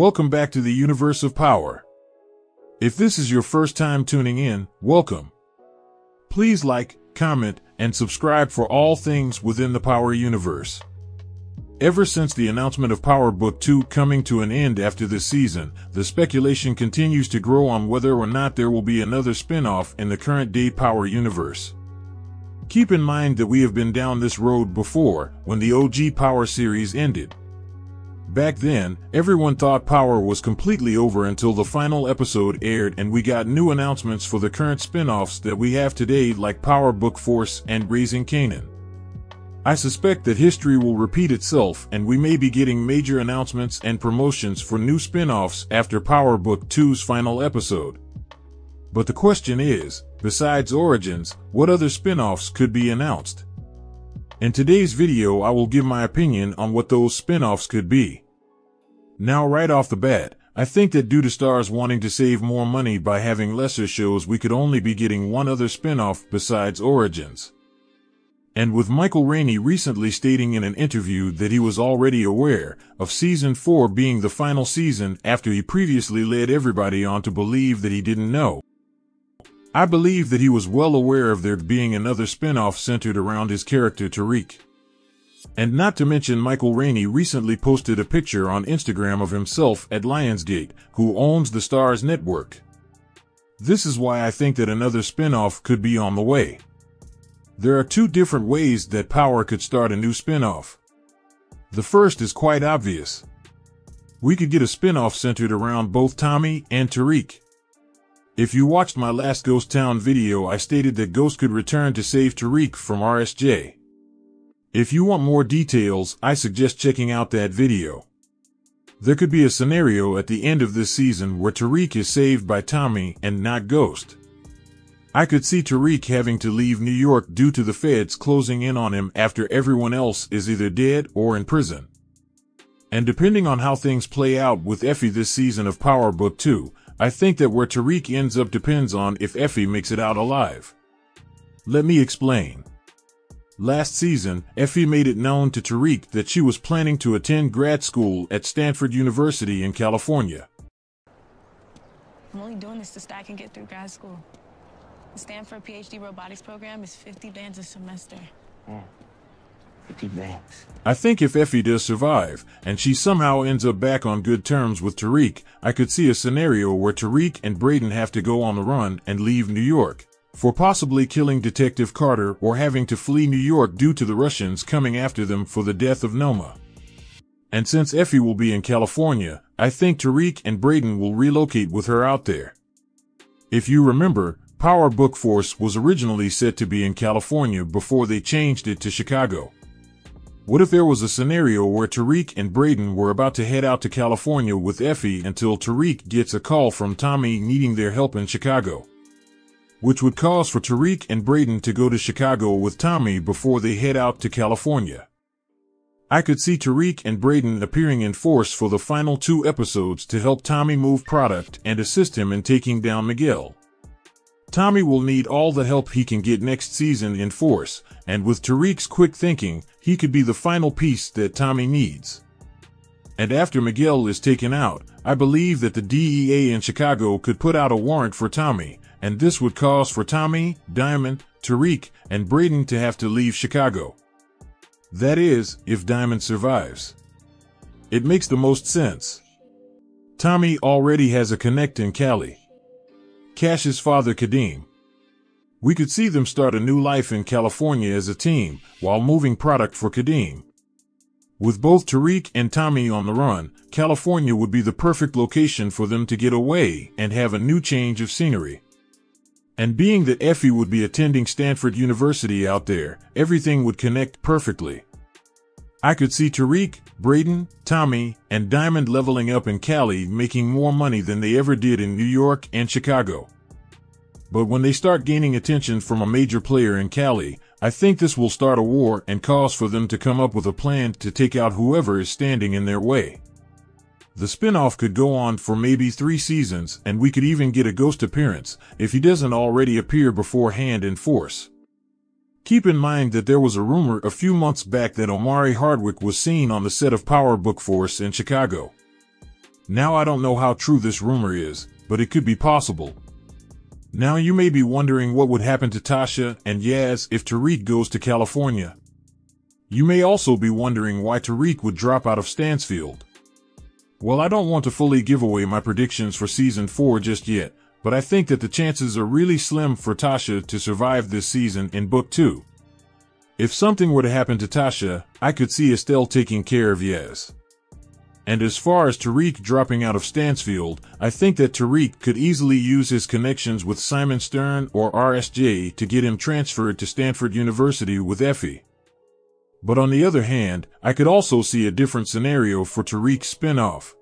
Welcome back to the universe of Power. If this is your first time tuning in, welcome. Please like, comment, and subscribe for all things within the Power universe. Ever since the announcement of Power Book 2 coming to an end after this season, the speculation continues to grow on whether or not there will be another spin-off in the current-day Power universe. Keep in mind that we have been down this road before, when the OG Power series ended. Back then, everyone thought Power was completely over until the final episode aired and we got new announcements for the current spin-offs that we have today, like Power Book Force and Raising Kanan. I suspect that history will repeat itself and we may be getting major announcements and promotions for new spin-offs after Power Book 2's final episode. But the question is, besides Origins, what other spin-offs could be announced? In today's video I will give my opinion on what those spin-offs could be. Now right off the bat, I think that due to Starz wanting to save more money by having lesser shows, we could only be getting one other spin-off besides Origins. And with Michael Rainey recently stating in an interview that he was already aware of Season 4 being the final season after he previously led everybody on to believe that he didn't know. I believe that he was well aware of there being another spin-off centered around his character Tariq. And not to mention, Michael Rainey recently posted a picture on Instagram of himself at Lionsgate, who owns the Starz network. This is why I think that another spin-off could be on the way. There are two different ways that Power could start a new spin-off. The first is quite obvious. We could get a spin-off centered around both Tommy and Tariq. If you watched my last Ghost Town video, I stated that Ghost could return to save Tariq from RSJ. If you want more details, I suggest checking out that video. There could be a scenario at the end of this season where Tariq is saved by Tommy and not Ghost. I could see Tariq having to leave New York due to the feds closing in on him after everyone else is either dead or in prison. And depending on how things play out with Effie this season of Power Book 2, I think that where Tariq ends up depends on if Effie makes it out alive. Let me explain. Last season, Effie made it known to Tariq that she was planning to attend grad school at Stanford University in California. I'm only doing this so I can get through grad school. The Stanford PhD robotics program is 50 bands a semester. 50 bands. I think if Effie does survive, and she somehow ends up back on good terms with Tariq, I could see a scenario where Tariq and Brayden have to go on the run and leave New York, for possibly killing Detective Carter or having to flee New York due to the Russians coming after them for the death of Noma. And since Effie will be in California, I think Tariq and Brayden will relocate with her out there. If you remember, Power Book Force was originally set to be in California before they changed it to Chicago. What if there was a scenario where Tariq and Brayden were about to head out to California with Effie until Tariq gets a call from Tommy needing their help in Chicago? Which would cause for Tariq and Brayden to go to Chicago with Tommy before they head out to California. I could see Tariq and Brayden appearing in Force for the final 2 episodes to help Tommy move product and assist him in taking down Miguel. Tommy will need all the help he can get next season in Force, and with Tariq's quick thinking, he could be the final piece that Tommy needs. And after Miguel is taken out, I believe that the DEA in Chicago could put out a warrant for Tommy, and this would cause for Tommy, Diamond, Tariq, and Brayden to have to leave Chicago. That is, if Diamond survives. It makes the most sense. Tommy already has a connect in Cali. Cash's father Kadeem. We could see them start a new life in California as a team, while moving product for Kadeem. With both Tariq and Tommy on the run, California would be the perfect location for them to get away and have a new change of scenery. And being that Effie would be attending Stanford University out there, everything would connect perfectly. I could see Tariq, Brayden, Tommy, and Diamond leveling up in Cali, making more money than they ever did in New York and Chicago. But when they start gaining attention from a major player in Cali, I think this will start a war and cause for them to come up with a plan to take out whoever is standing in their way. The spin-off could go on for maybe 3 seasons, and we could even get a Ghost appearance, if he doesn't already appear beforehand in Force. Keep in mind that there was a rumor a few months back that Omari Hardwick was seen on the set of Power Book Force in Chicago. Now I don't know how true this rumor is, but it could be possible. Now you may be wondering what would happen to Tasha and Yaz if Tariq goes to California. You may also be wondering why Tariq would drop out of Stansfield. Well, I don't want to fully give away my predictions for season 4 just yet, but I think that the chances are really slim for Tasha to survive this season in book 2. If something were to happen to Tasha, I could see Estelle taking care of Yaz. And as far as Tariq dropping out of Stansfield, I think that Tariq could easily use his connections with Simon Stern or RSJ to get him transferred to Stanford University with Effie. But on the other hand, I could also see a different scenario for Tariq's spin-off.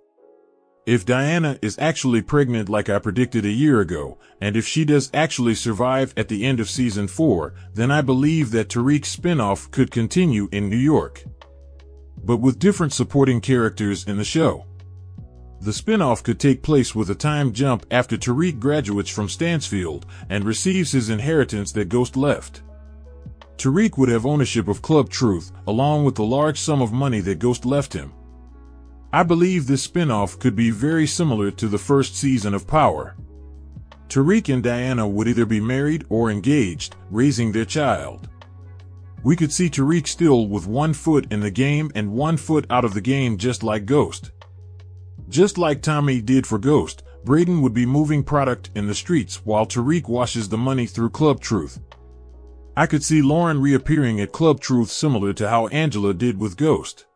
If Diana is actually pregnant like I predicted a year ago, and if she does actually survive at the end of season 4, then I believe that Tariq's spin-off could continue in New York, but with different supporting characters in the show. The spin-off could take place with a time jump after Tariq graduates from Stansfield and receives his inheritance that Ghost left. Tariq would have ownership of Club Truth, along with the large sum of money that Ghost left him. I believe this spin-off could be very similar to the first season of Power. Tariq and Diana would either be married or engaged, raising their child. We could see Tariq still with one foot in the game and one foot out of the game, just like Ghost. Just like Tommy did for Ghost, Brayden would be moving product in the streets while Tariq washes the money through Club Truth. I could see Lauren reappearing at Club Truth similar to how Angela did with Ghost.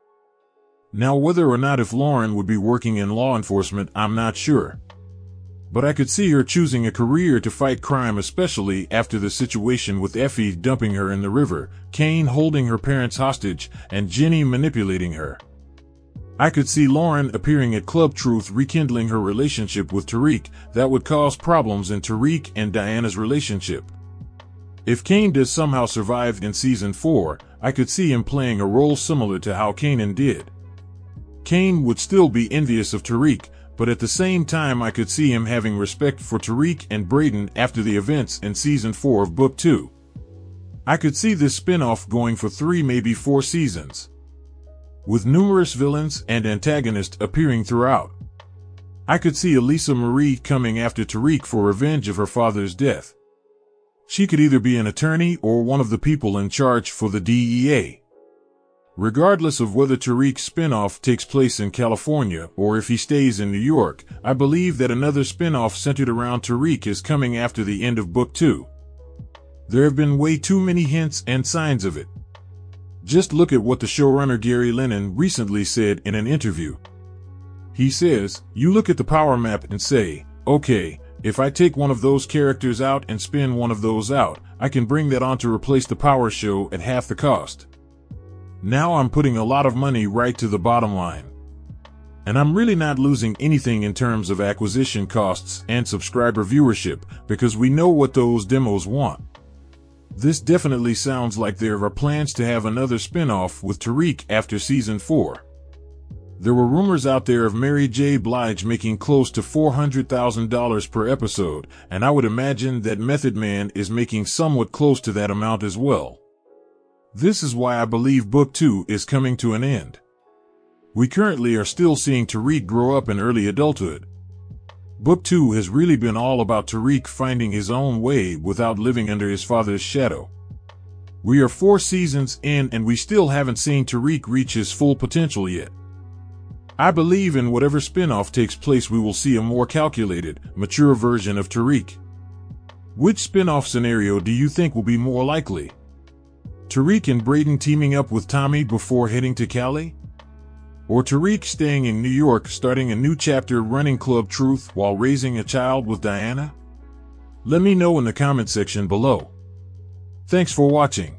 Now whether or not if Lauren would be working in law enforcement, I'm not sure. But I could see her choosing a career to fight crime, especially after the situation with Effie dumping her in the river, Kane holding her parents hostage, and Jenny manipulating her. I could see Lauren appearing at Club Truth rekindling her relationship with Tariq that would cause problems in Tariq and Diana's relationship. If Kane does somehow survive in season 4, I could see him playing a role similar to how Kanan did. Kane would still be envious of Tariq, but at the same time I could see him having respect for Tariq and Brayden after the events in season 4 of book 2. I could see this spin-off going for 3, maybe 4 seasons, with numerous villains and antagonists appearing throughout. I could see Elisa Marie coming after Tariq for revenge of her father's death. She could either be an attorney or one of the people in charge for the DEA. Regardless of whether Tariq's spin-off takes place in California or if he stays in New York, I believe that another spin-off centered around Tariq is coming after the end of book 2. There have been way too many hints and signs of it. Just look at what the showrunner Gary Lennon recently said in an interview. He says, "You look at the power map and say, okay, if I take one of those characters out and spin one of those out, I can bring that on to replace the Power show at half the cost. Now I'm putting a lot of money right to the bottom line. And I'm really not losing anything in terms of acquisition costs and subscriber viewership, because we know what those demos want." This definitely sounds like there are plans to have another spin-off with Tariq after season 4. There were rumors out there of Mary J. Blige making close to $400,000 per episode, and I would imagine that Method Man is making somewhat close to that amount as well. This is why I believe book 2 is coming to an end. We currently are still seeing Tariq grow up in early adulthood. Book 2 has really been all about Tariq finding his own way without living under his father's shadow. We are 4 seasons in and we still haven't seen Tariq reach his full potential yet. I believe in whatever spin-off takes place we will see a more calculated, mature version of Tariq. Which spin-off scenario do you think will be more likely? Tariq and Brayden teaming up with Tommy before heading to Cali? Or Tariq staying in New York starting a new chapter running Club Truth while raising a child with Diana? Let me know in the comment section below. Thanks for watching.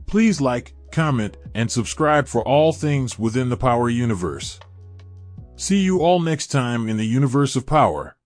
Please like, comment, and subscribe for all things within the Power universe. See you all next time in the universe of Power.